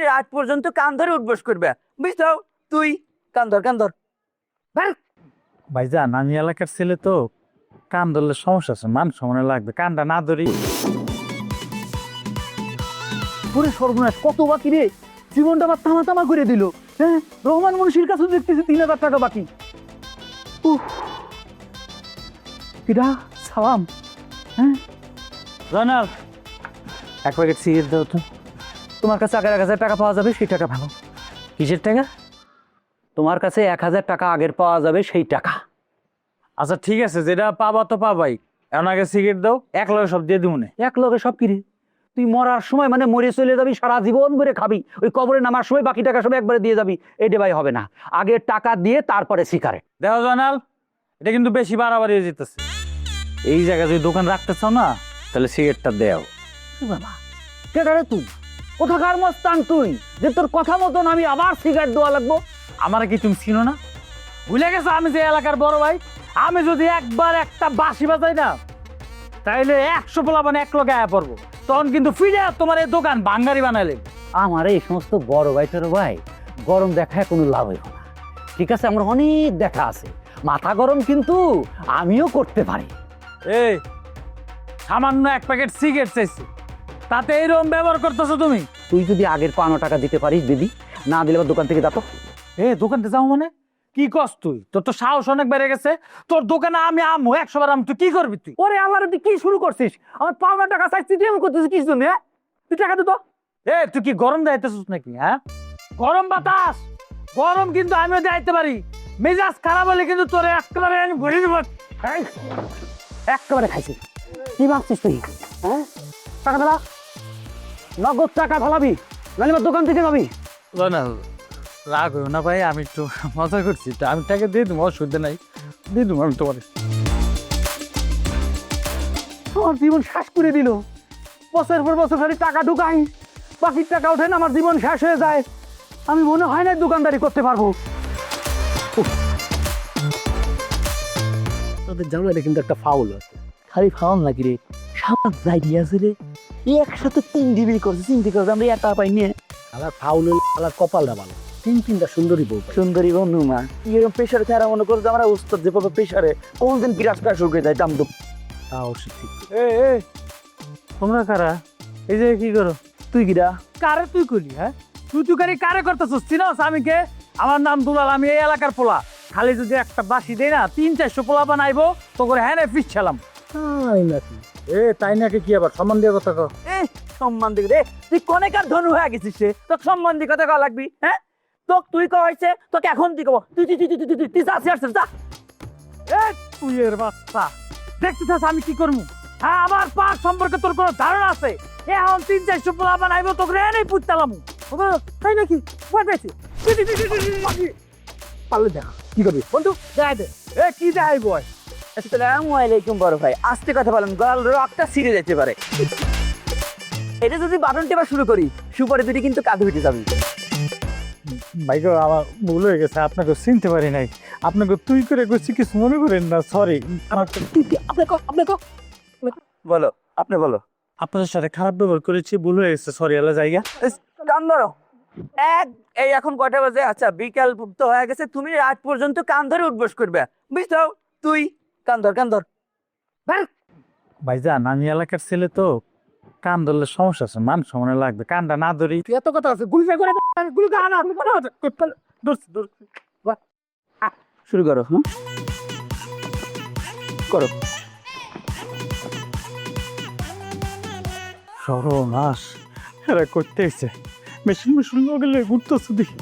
রাত পর্যন্ত কান ধরে উঠবস করবে, বুঝছো? তুই কান ধর, কান ধর। ভাইজান আমি এলাকার ছেলে তো, কান ধরলে সমস্যা আছে, মান সম্মানে লাগবে, কানটা না ধরি। পুরো সর্বনাশ, কত বাকি রে? জীবনটা আবার তামা তামা করে দিল। হ্যাঁ, রহমান মনীষীর কাছে দেখতেছি 3,000 টাকা বাকি। কিরা সালাম। হ্যাঁ জয়নাল, এক প্যাকেট সিগারেট দাও তো। তোমার কাছে 1,000 টাকা পাওয়া যাবে, সেই টাকা ভালো। কিসের টাকা? তোমার কাছে 1,000 টাকা আগের পাওয়া যাবে, সেই টাকা। আচ্ছা ঠিক আছে, যেটা পাবা তো পাবাই, এখন আগে সিগারেট দাও, এক লগে সব দিয়ে দিব না। এক লগে সব কিরে? তুই মরার সময় মানে মরে চলে যাবি, সারা জীবন ধরে খাবি, ওই কবরে নামার সময় বাকি টাকা সব একবারে দিয়ে যাবি, এইটা ভাই হবে না। আগে টাকা দিয়ে তারপরে সিগারেট। দেখো জয়নাল, এটা কিন্তু বেশি বাড়াবাড়ি হয়ে যেতেছে। এই জায়গায় যদি দোকান রাখতে চাও না, তাহলে সিগারেটটা দেও। বাবা কেটারে তুই? কোথাকার মস্তান তুই যে তোর কথা মতন আমি আবার সিগারেট দেওয়া লাগবো? আমার কি তুমি চিনো না? ভুলে গেছো আমি যে এলাকার বড় ভাই? আমি যদি একবার একটা বাঁশি বাজাই না, তাইলে 100 পোলাপান এক লগে আয়া পড়বো, তখন কিন্তু ফিরে তোমার এই দোকান ভাঙ্গারি বানাইলে। আমার এই সমস্ত বড় ভাই টোর ভাই গরম দেখায় কোনো লাভ হইব না। ঠিক আছে, আমার অনেক দেখা আছে, মাথা গরম কিন্তু আমিও করতে পারি। এই সামান্য এক প্যাকেট সিগারেট চাইছি, তাতে এইরকম ব্যবহার করতেছো তুমি? তুই যদি আগের পাওনা টাকা দিতে পারিস দিবি, না দিলে আবার দোকান থেকে যাতো। দোকানতে যাও মানে কি কস তুই? তোর তো সাহস অনেক বেড়ে গেছে। তোর দোকানে আমি আমো 100 বার, তুই কি করবি? তুই ওরে আল্লাহ, তুই কি শুরু করছিস? আমার পাওনা টাকা চাইছি, তুই এমন করতেছিস কি জন্য? তুই টাকা দিত। তুই কি গরম দেখাইতেছিস নাকি? হ্যাঁ, গরম বাতাস গরম কিন্তু আমিও দেখাইতে পারি। মেজাজ খারাপ হলে কিন্তু তোর একেবারে আমি ভরে দেবো। একেবারে খাইছিস। কি ভাবছিস তুই? হ্যাঁ, টাকা ফেলা, নগদ টাকা ফেলাবি, নাহলে আমার দোকান থেকে যাবি। না রাগ হইও না ভাই, আমি একটু মজা করছি, তো আমি টাকা দিয়ে দেবো, অসুবিধা নাই, দিয়ে দেবো আমি তোমার। আমার জীবন শেষ করে দিল। বছর পর বছর খালি টাকা ঢুকাই, বাকির টাকা ওঠে না, আমার জীবন শেষ হয়ে যায়। আমি মনে হয় না দোকানদারি করতে পারবো। তোদের জানলে কিন্তু একটা ফাউল আছে। খালি ফাউল নাকি রে, সাত জায়গা আছে রে, একসাথে 3 ডিগ্রি করছে, চিন্তা করছে আমরা একা পাই নিয়ে। আলার ফাউল আলার কপালটা ভালো, 3টা সুন্দরী বউ, সুন্দরী বন্ধু মা। এরকম প্রেশারে ছাড়া মনে করছে আমরা উস্তাদ যে পাবে প্রেশারে কোন দিন বিরাট করা শুরু করে যায় দাম দুপ। তাও ঠিক। তোমরা কারা? এই যে কি করো? তুই কিরা? কারে তুই করলি? হ্যাঁ, তুই কারে করতেছিস? চিনোস আমি কে? আমার নাম দুলাল, আমি এই এলাকার পোলা। খালি যদি একটা বাসি দেই না, 300-400 পোলা বানাইবো তো করে। হ্যাঁ ফিস ছিলাম তাই নাকি? তাই নাকি? কি আবার সম্মান দিয়ে কথা কও? সম্মান দিকে রে, তুই কনেকার ধনু হয়ে গেছিস রে, তোকে সম্মান দিয়ে কথা কওয়া লাগবি? হ্যাঁ, তোকে তুই কইছে, তোকে এখন তুই কব, তুই তুই তুই তুই তুই তুই যা আসছিস যা। তুই এর বাচ্চা, দেখতে চাস আমি কি করবো? হ্যাঁ, আমার পার সম্পর্কে তোর কোনো ধারণা আছে? এখন 300-400 পোলা বানাইবো তোকে এনেই পুঁততালাম। তাই নাকি? পারলে দেখা কি করবি বন্ধু? দেখাই দে। কি দেখাই বয়? আসসালামু আলাইকুম বড় ভাই, আস্তে কথা বলেন, গলার রক্তটা ছিঁড়ে যেতে পারে। এটা যদি বাটন টেপা শুরু করি, সুপারি দুটি কিন্তু কাঁধে উঠে যাবে। ভাই গো, আমার ভুল হয়ে গেছে, আপনাকে চিনতে পারি নাই। আপনাকে তুই করে করছি, কিছু মনে করেন না, সরি। বলো, আপনি বলো। আপনাদের সাথে খারাপ ব্যবহার করেছি, ভুল হয়ে গেছে, সরি। আল্লাহ জায়গা কান ধরো। এই এখন কয়টা বাজে? আচ্ছা বিকাল তো হয়ে গেছে, তুমি রাত পর্যন্ত কান ধরে উঠবস করবে, বুঝছো? তুই কান ধর, কান ধর। ভাইজান আমি এলাকার ছেলে তো, কান ধরলে সমস্যা আছে, মান সম্মানে লাগবে, কানটা না ধরি। এত কথা আছে, গুলি করে গুলি আনা শুরু করো। হ্যাঁ করো। সর্বনাশ, এরা করতে এসে মেশিন মেশিন গেলে ঘুরতেছে দেখি।